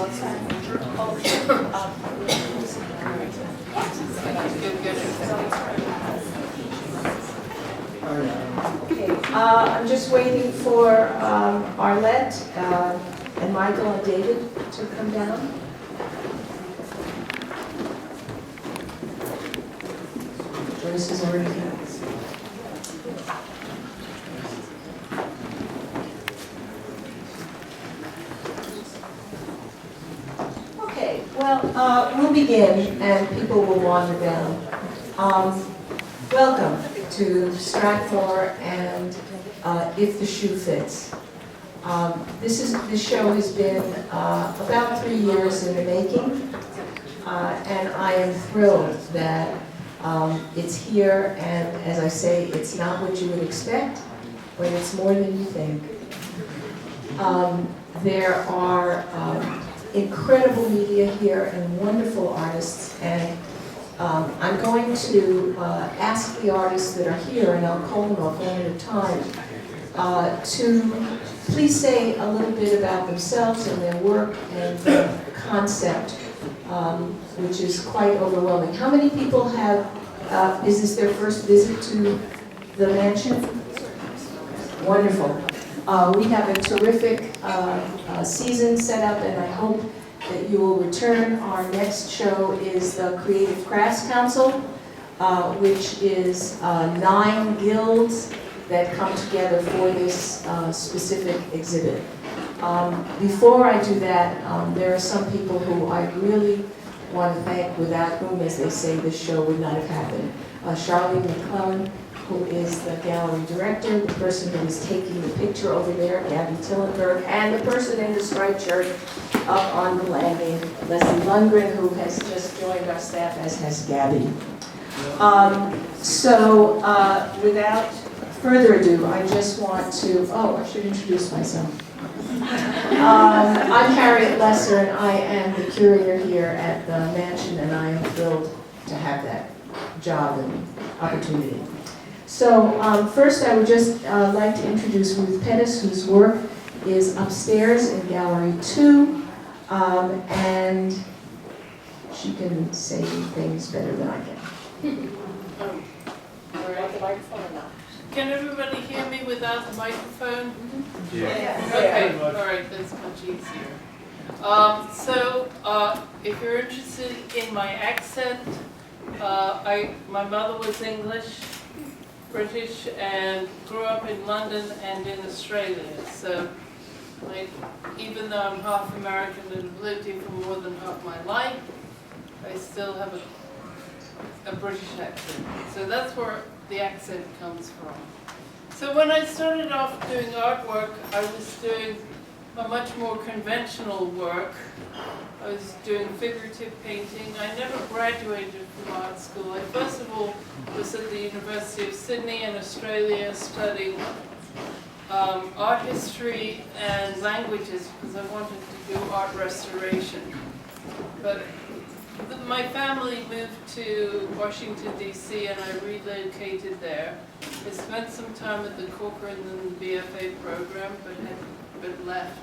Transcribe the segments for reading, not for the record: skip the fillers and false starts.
Okay, I'm just waiting for Arlette and Michael and David to come down. Joyce is already here. Okay, well, we'll begin and people will wander down. Welcome to Strathmore and If the Shoe Fits. This show has been about 3 years in the making, and I am thrilled that it's here, and as I say, it's not what you would expect, but it's more than you think. There are incredible media here and wonderful artists, and I'm going to ask the artists that are here, and I'll call them up one at a time, to please say a little bit about themselves and their work and the concept, which is quite overwhelming. How many people have, is this their first visit to the mansion? Wonderful. We have a terrific season set up, and I hope that you will return. Our next show is the Creative Crafts Council, which is 9 guilds that come together for this specific exhibit. Before I do that, there are some people who I really want to thank, without whom, as they say, this show would not have happened. Charlene McClellan, who is the gallery director, the person who is taking the picture over there, Gabby Tillenberg, and the person in the striped shirt up on the landing, Leslie Lundgren, who has just joined our staff, as has Gabby. Without further ado, I just want to, I should introduce myself. I'm Harriet Lesser, and I am the curator here at the mansion, and I am thrilled to have that job and opportunity. So first I would just like to introduce Ruth Pettis, whose work is upstairs in Gallery 2, and she can say things better than I can. Can everybody hear me without the microphone? Yeah. Okay, all right, that's much easier. If you're interested in my accent, my mother was English, British, and grew up in London and in Australia. So, even though I'm half American and have lived here for more than half my life, I still have a British accent. So that's where the accent comes from. So when I started off doing artwork, I was doing a much more conventional work. I was doing figurative painting. I never graduated from art school. I first of all was at the University of Sydney in Australia studying art history and languages because I wanted to do art restoration. But my family moved to Washington, D.C., and I relocated there. I spent some time at the Corcoran and the BFA program, but left.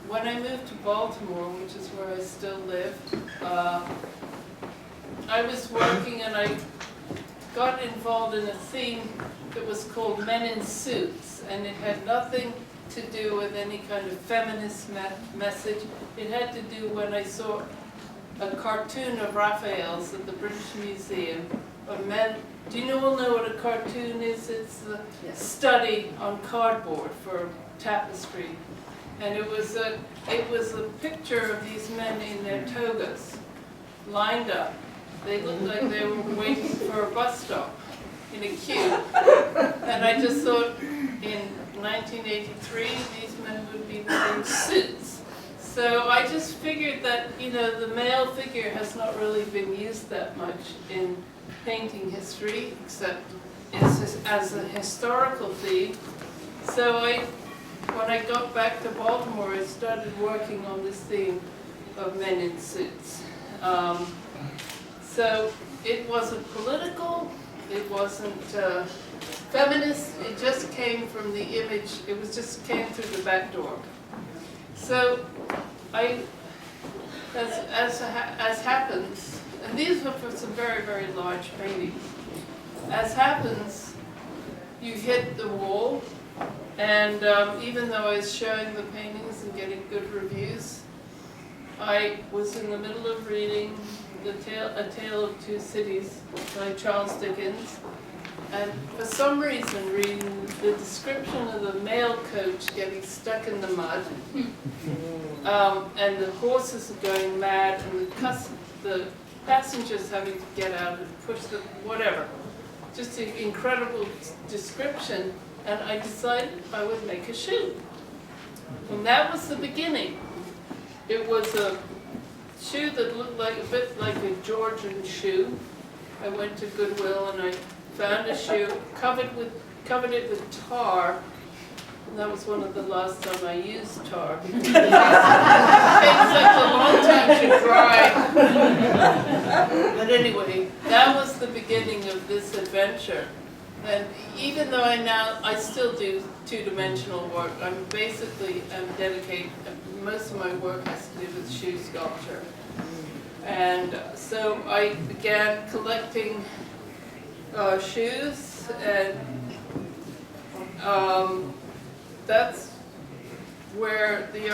When I moved to Baltimore, which is where I still live, I was working and I got involved in a theme that was called Men in Suits, and it had nothing to do with any kind of feminist message. It had to do when I saw a cartoon of Raphael's at the British Museum of men. Do you all know what a cartoon is? It's a study on cardboard for tapestry. And it was a picture of these men in their togas, lined up. They looked like they were waiting for a bus stop in a queue. And I just thought, in 1983, these men would be wearing suits. So I just figured that, the male figure has not really been used that much in painting history, except as a historical theme. So when I got back to Baltimore, I started working on this theme of men in suits. So it wasn't political, it wasn't feminist, it just came from the image, just came through the back door. So as happens, and these were for some very, very large paintings. As happens, you hit the wall, and even though I was showing the paintings and getting good reviews, I was in the middle of reading A Tale of Two Cities by Charles Dickens, and for some reason reading the description of the mail coach getting stuck in the mud, and the horses are going mad, and the passengers having to get out and push the whatever. Just an incredible description, and I decided I would make a shoe. And that was the beginning. It was a shoe that looked like a bit like a Georgian shoe. I went to Goodwill and I found a shoe, covered it with tar. And that was one of the last time I used tar because it takes such a long time to dry. But anyway, that was the beginning of this adventure. And even though I still do two-dimensional work, I'm dedicated, most of my work has to do with shoe sculpture. And so I began collecting shoes, and that's where the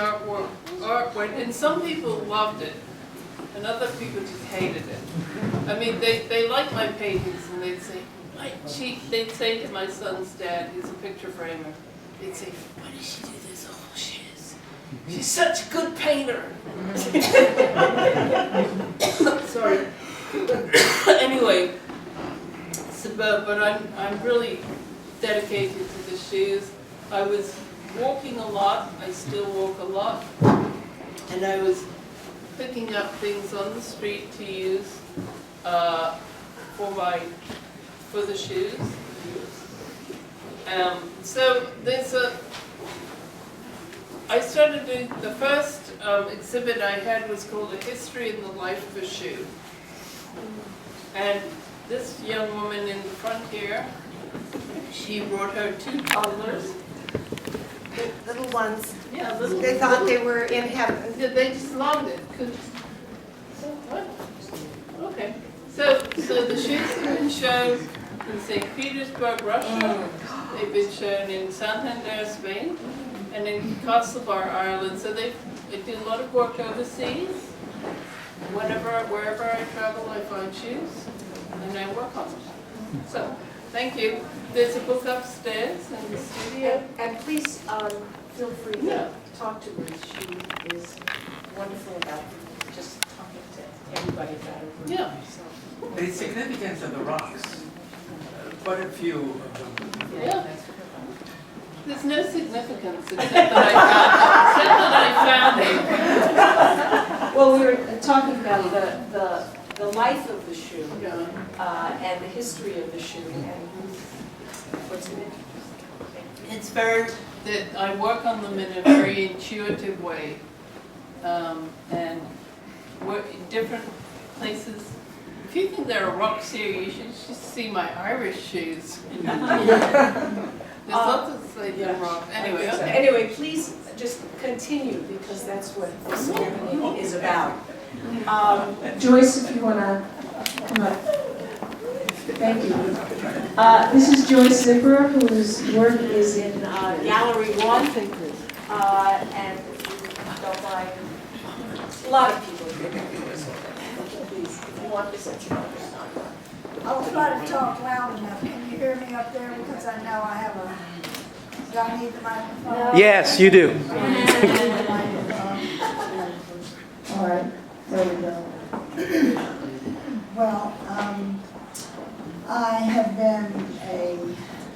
art went. And some people loved it, and other people just hated it. I mean, they liked my paintings, and they'd say to my son's dad, who's a picture framer, they'd say, "Why does she do this? Oh, she's such a good painter." Sorry. Anyway, but I'm really dedicated to the shoes. I was walking a lot. I still walk a lot, and I was picking up things on the street to use for the shoes. So I started doing, the first exhibit I had was called A History in the Life of a Shoe. And this young woman in the front here, she brought her two toddlers. Little ones. Yeah, little. They thought they were in heaven. They just loved it. What? Okay. So the shoes have been shown in St. Petersburg, Russia. They've been shown in Santander, Spain, and in Castlebar, Ireland. So they do a lot of work overseas. Wherever I travel, I find shoes, and I work on them. So, thank you. There's a book upstairs in the studio. And please feel free to talk to her. She is wonderful about just talking to everybody about her work. Yeah. So. The significance of the rocks, quite a few of them. Yeah. There's no significance except that I found it. Well, we were talking about the life of the shoe Yeah. and the history of the shoe and what's in it. It's very, that I work on them in a very intuitive way, and work in different places. If you think there are rocks here, you should just see my Irish shoes. There's lots of slate rock. Anyway, okay. Anyway, please just continue because that's what this ceremony is about. Joyce, if you want to come up. Thank you. This is Joyce Zipper, whose work is in Gallery 1, and don't mind, a lot of people here. Please, if you want this, it's not. I'll try to talk loud enough. Can you hear me up there? Because I know I have a, do I need the microphone? Yes, you do. All right, there we go. Well, I have been a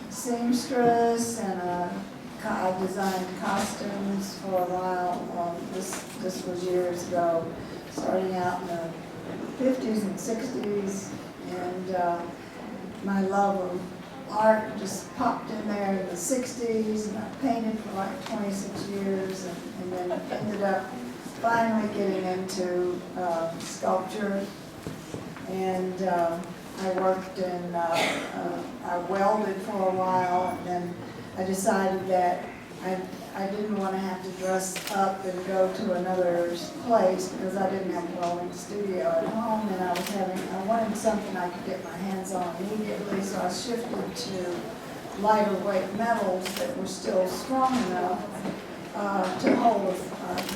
seamstress and I designed costumes for a while. This was years ago, starting out in the 50s and 60s. And my love of art just popped in there in the 60s, and I painted for like 26 years, and then ended up finally getting into sculpture. And I worked in, I welded for a while, and then I decided that I didn't want to have to dress up and go to another place because I didn't have a welding studio at home, and I wanted something I could get my hands on immediately, so I shifted to lighter weight metals that were still strong enough to hold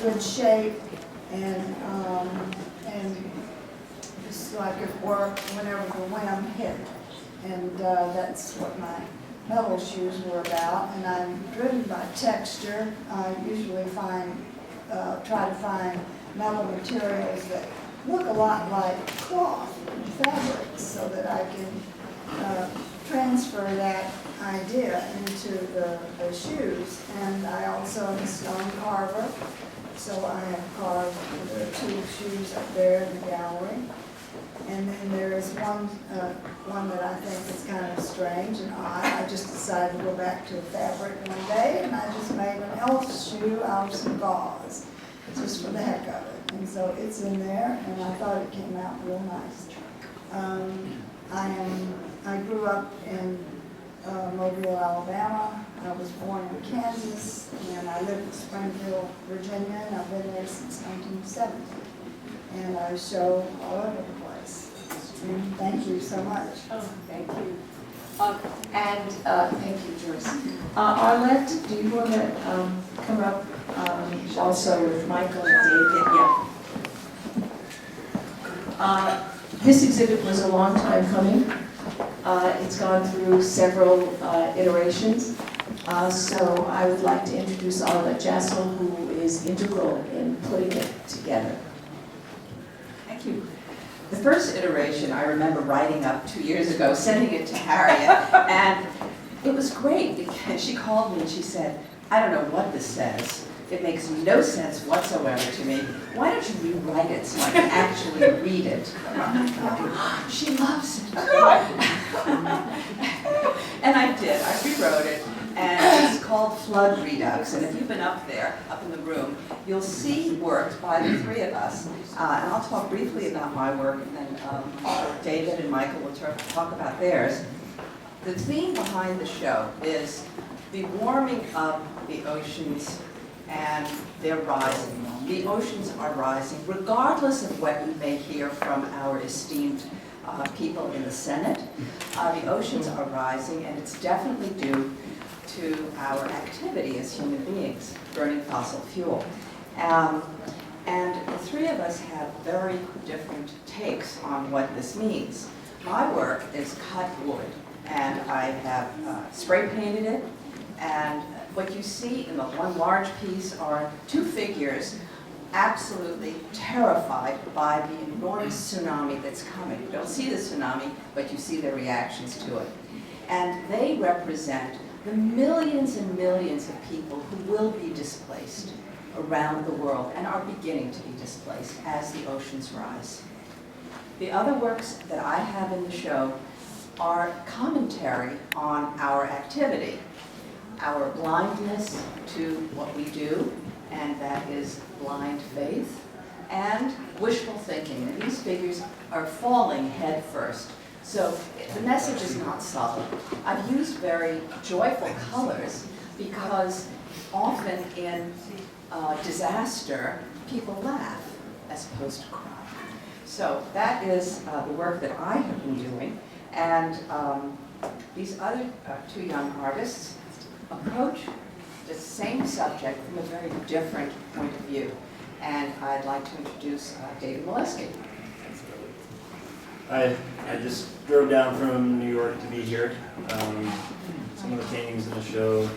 good shape and so I could work whenever the whim hit. And that's what my metal shoes were about. And I'm driven by texture. I usually try to find metal materials that look a lot like cloth and fabrics so that I can transfer that idea into the shoes. And I also am a stone carver, so I have carved the 2 shoes up there in the gallery. And then there is one that I think is kind of strange and odd. I just decided to go back to fabric one day, and I just made an elf shoe out of some gauze, just for the heck of it. And so it's in there, and I thought it came out real nice. I grew up in Mobile, Alabama. I was born in Kansas, and I live in Springfield, Virginia, and I've been there since 1970. And I show all over the place. And thank you so much. Oh, thank you. Thank you, Joyce. Arlette, do you want to come up also with Michael and David? Yeah. This exhibit was a long time coming. It's gone through several iterations. So I would like to introduce Arlette Jassel, who is integral in putting it together. Thank you. The first iteration I remember writing up 2 years ago, sending it to Harriet, and it was great because she called me and she said, I don't know what this says. It makes no sense whatsoever to me. Why don't you rewrite it so I can actually read it? She loves it. And I did. I rewrote it. And it's called Flood Redux. And if you've been up there, up in the room, you'll see work by the 3 of us. And I'll talk briefly about my work, and then David and Michael will talk about theirs. The theme behind the show is the warming of the oceans, and they're rising. The oceans are rising, regardless of what you may hear from our esteemed people in the Senate. The oceans are rising, and it's definitely due to our activity as human beings, burning fossil fuel. And the 3 of us have very different takes on what this means. My work is cut wood, and I have spray painted it, and what you see in the one large piece are 2 figures absolutely terrified by the enormous tsunami that's coming. You don't see the tsunami, but you see their reactions to it. And they represent the millions and millions of people who will be displaced around the world and are beginning to be displaced as the oceans rise. The other works that I have in the show are commentary on our activity, our blindness to what we do, and that is blind faith, and wishful thinking. And these figures are falling head first. So the message is not subtle. I've used very joyful colors because often in disaster, people laugh as opposed to cry. So that is the work that I have been doing. And these other 2 young artists approach the same subject from a very different point of view. And I'd like to introduce David Molesky. I just drove down from New York to be here. Some of the paintings in the show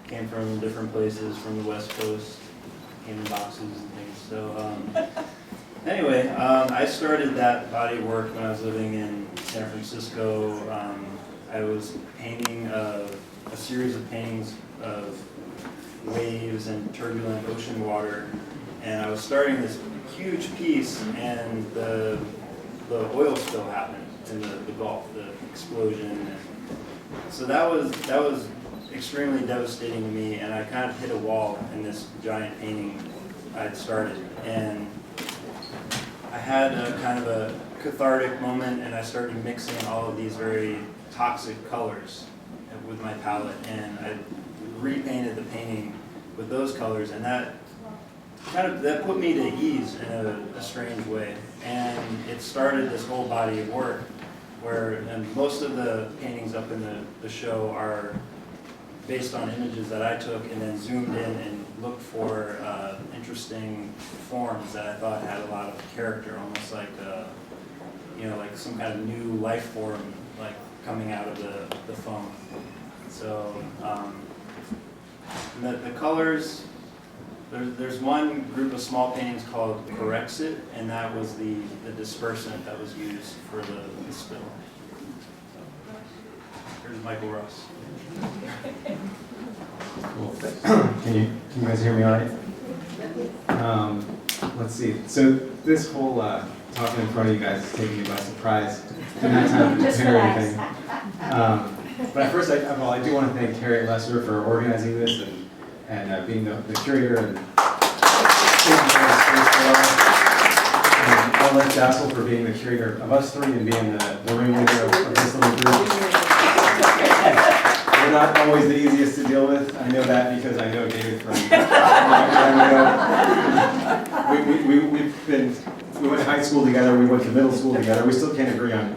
came from different places, from the West Coast, came in boxes and things. So anyway, I started that body of work when I was living in San Francisco. I was painting a series of paintings of waves and turbulent ocean water, and I was starting this huge piece, and the oil spill happened in the Gulf, the explosion. And so that was extremely devastating to me, and I kind of hit a wall in this giant painting I'd started. And I had a kind of a cathartic moment, and I started mixing all of these very toxic colors with my palette, and I repainted the painting with those colors, and that put me to ease in a strange way. And it started this whole body of work where, and most of the paintings up in the show are based on images that I took and then zoomed in and looked for interesting forms that I thought had a lot of character, almost like like some kind of new life form, like coming out of the foam. So the colors, there's one group of small paintings called Corexit, and that was the dispersant that was used for the spill. Here's Michael Ross. Cool. Can you guys hear me all right? Let's see. So this whole talking in front of you guys is taking me by surprise. Didn't have time to prepare anything. But first, I do want to thank Harriet Lesser for organizing this and being the curator, and Alex Dassel for being the curator of us three and being the ringleader of this little group. We're not always the easiest to deal with. I know that because I know David from a long time ago. We went to high school together, we went to middle school together. We still can't agree on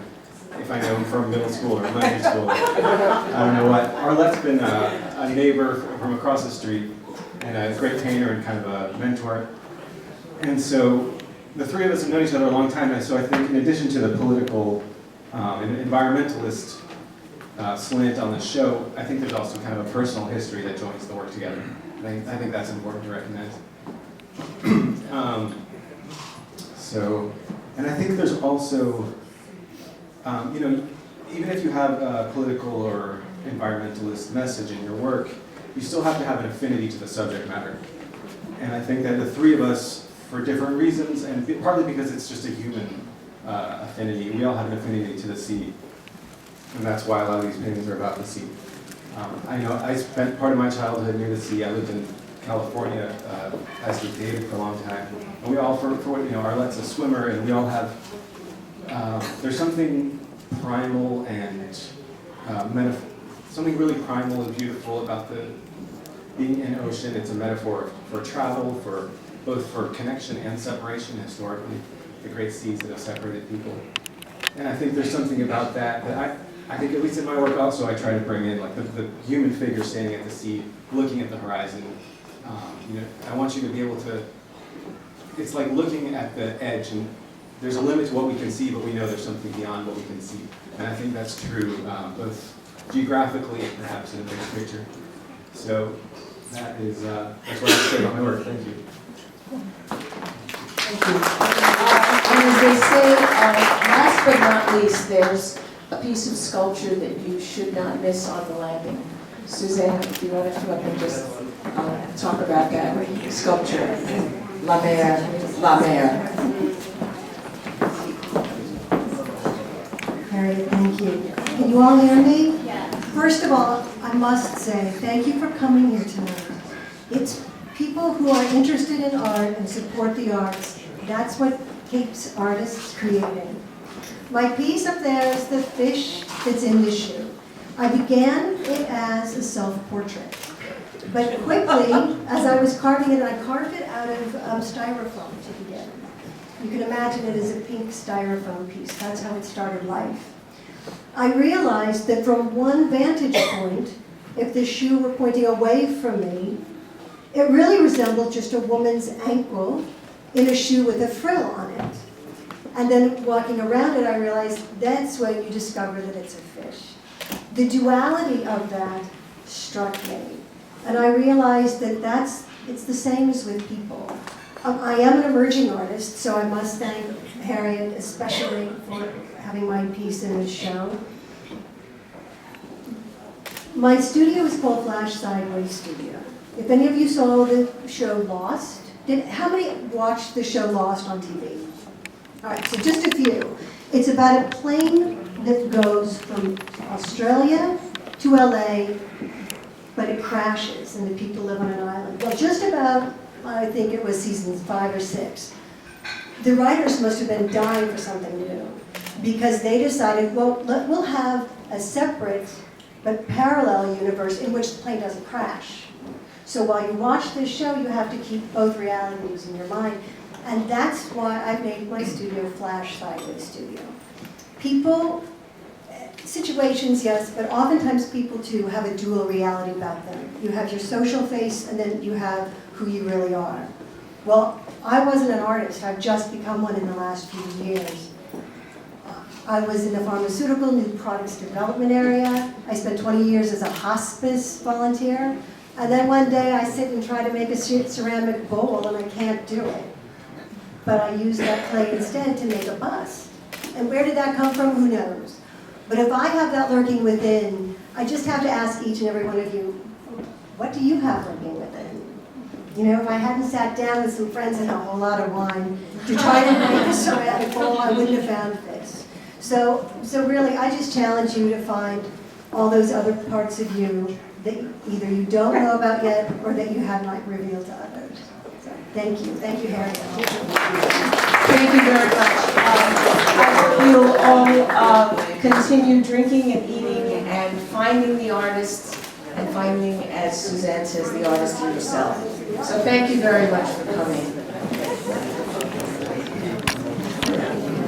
if I know him from middle school or elementary school. I don't know what. Arlette's been a neighbor from across the street and a great painter and kind of a mentor. And so the three of us have known each other a long time, and so I think in addition to the political and environmentalist slant on the show, I think there's also kind of a personal history that joins the work together. And I think that's important to recognize. And I think there's also, even if you have a political or environmentalist message in your work, you still have to have an affinity to the subject matter. And I think that the three of us, for different reasons, and partly because it's just a human affinity, we all have an affinity to the sea. And that's why a lot of these paintings are about the sea. I know I spent part of my childhood near the sea. I lived in California, as did David, for a long time. And we all, Arlette's a swimmer, and we all have, there's something primal and something really primal and beautiful about being in ocean. It's a metaphor for travel, both for connection and separation historically, the great seas that have separated people. And I think there's something about that I think, at least in my work also, I try to bring in like the human figure standing at the sea, looking at the horizon. I want you to be able to, it's like looking at the edge, and there's a limit to what we can see, but we know there's something beyond what we can see. And I think that's true both geographically and perhaps in a bigger picture. So that's what I say about my work. Thank you. Thank you. And as they say, last but not least, there's a piece of sculpture that you should not miss on the landing. Suzanne, if you want to come up and just talk about that sculpture, La Mer, La Mer. Harriet, thank you. Can you all hear me? Yes. First of all, I must say thank you for coming here tonight. It's people who are interested in art and support the arts. That's what keeps artists creating. My piece up there is the fish that's in the shoe. I began it as a self-portrait. But quickly, as I was carving it, I carved it out of styrofoam to begin. You can imagine it as a pink styrofoam piece. That's how it started life. I realized that from one vantage point, if the shoe were pointing away from me, it really resembled just a woman's ankle in a shoe with a frill on it. And then walking around it, I realized that's when you discover that it's a fish. The duality of that struck me. And I realized that it's the same as with people. I am an emerging artist, so I must thank Harriet especially for having my piece in the show. My studio is called Flash Sideways Studio. If any of you saw the show Lost, how many watched the show Lost on TV? All right, so just a few. It's about a plane that goes from Australia to LA, but it crashes and the people live on an island. Well, just about, I think it was seasons 5 or 6. The writers must have been dying for something new because they decided, well, we'll have a separate but parallel universe in which the plane doesn't crash. So while you watch this show, you have to keep both realities in your mind. And that's why I made my studio Flash Sideways Studio. People, situations, yes, but oftentimes people too have a dual reality about them. You have your social face and then you have who you really are. Well, I wasn't an artist. I've just become one in the last few years. I was in the pharmaceutical new products development area. I spent 20 years as a hospice volunteer. And then one day I sit and try to make a ceramic bowl and I can't do it. But I use that clay instead to make a bust. And where did that come from? Who knows? But if I have that lurking within, I just have to ask each and every one of you, what do you have lurking within? You know, if I hadn't sat down with some friends and a whole lot of wine to try to make a ceramic bowl, I wouldn't have found this. So really, I just challenge you to find all those other parts of you that either you don't know about yet or that you have not revealed to others. So, thank you. Thank you, Harry. Thank you very much. I hope you'll all continue drinking and eating and finding the artists and finding, as Suzanne says, the artist in yourself. So thank you very much for coming.